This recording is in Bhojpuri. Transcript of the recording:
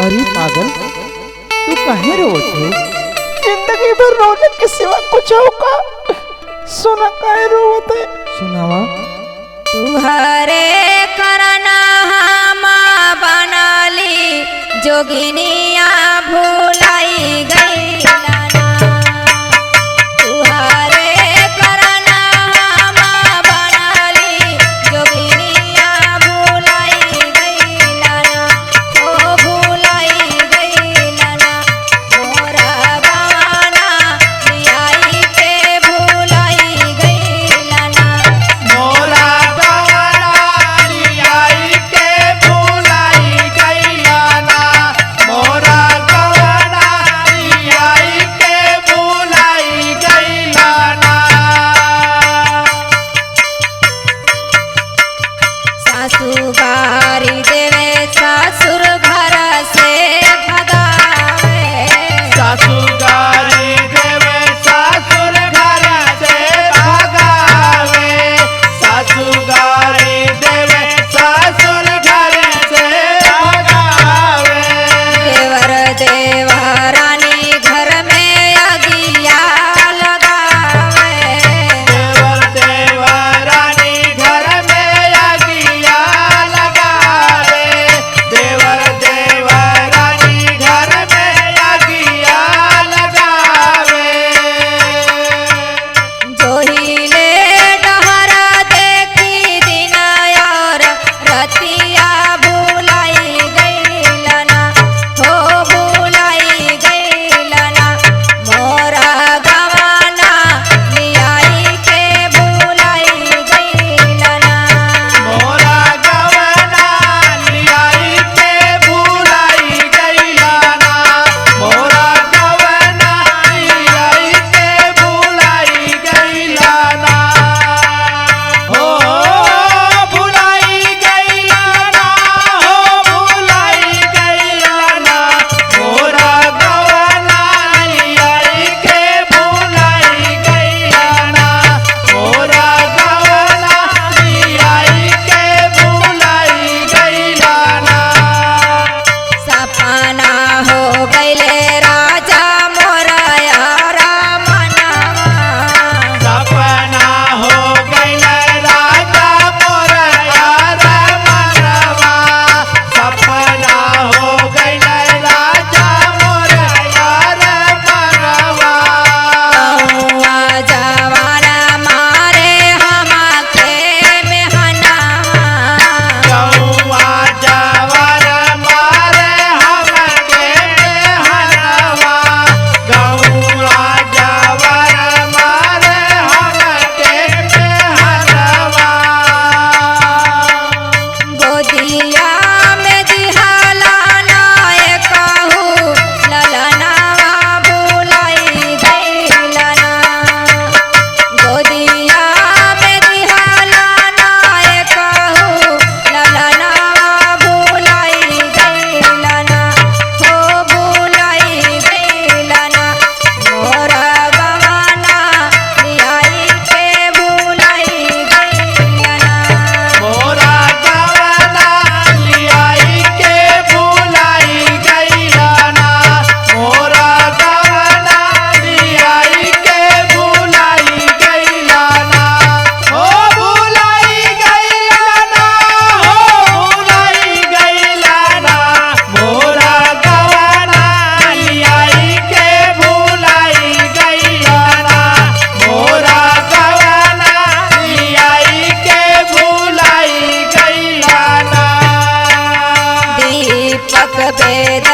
अरे पागल, तू काहे रोत हो? जिंदगी भर रोने के सिवा कुछ होगा? सुना काहे रोवत है? सुनावा। तुहरे करना हम बनली जोगिनिया भुलाई गई। सासुगारी देवे ससुर घर से भगावे। सासुगारी देवे ससुर घर से भगावे। सासुगारी देवे ससुर घर से भगावे। देवर देवरानी घर में अगिया लगावे। देवर देवरानी घर में अगिया लगावे। देवर देवरानी घर में अगिया लगावे। जोहिले डहरा देखी दिन और रतिया भुलाई गईलना हो भुलाई गईलना। मोरा गवाना लियाई के भुलाई गईलना। मोरा गवना लियाई के भुलाई गईलाना। मोरा गवना लियाई के भुलाई गईलाना। हो भुलाई गईलाना। हो भुलाई गईलाना। मोरा गवना लियाई के भुलाई गईलाना। मोरा गवना लियाई के भुलाई गईलाना। सपना हो गईले राजा मोरा यारा मनवा। सपना हो गईले राजा मोरा यार मनवा। सपना हो गईले राजा मोरा यार मनवा। कौआ जवाना मारे हमके मेहनवा। गौआ जवार मारे हमके मेहनवा। गौआ जवार मारे हमके मेहनवा। गोदिया में दिहाला नाय कहू ललनावा भुलाई गईलना। गोदिया में दिहाला नाय कहू ललनावा भुलाई गईलना हो भुलाई गईलना। मोरा गवाना लियाई के भुलाई गईलना। मोरा गवना लियाई के भुलाई गईलाना। मोरा गवना लियाई के भुलाई गईलाना। हो भुलाई गईलाना। हो भुलाई गईलाना। मोरा गवना लियाई के भुलाई गईलाना। मोरा गवना लियाई के भुलाई गईलाना। दीपक बेद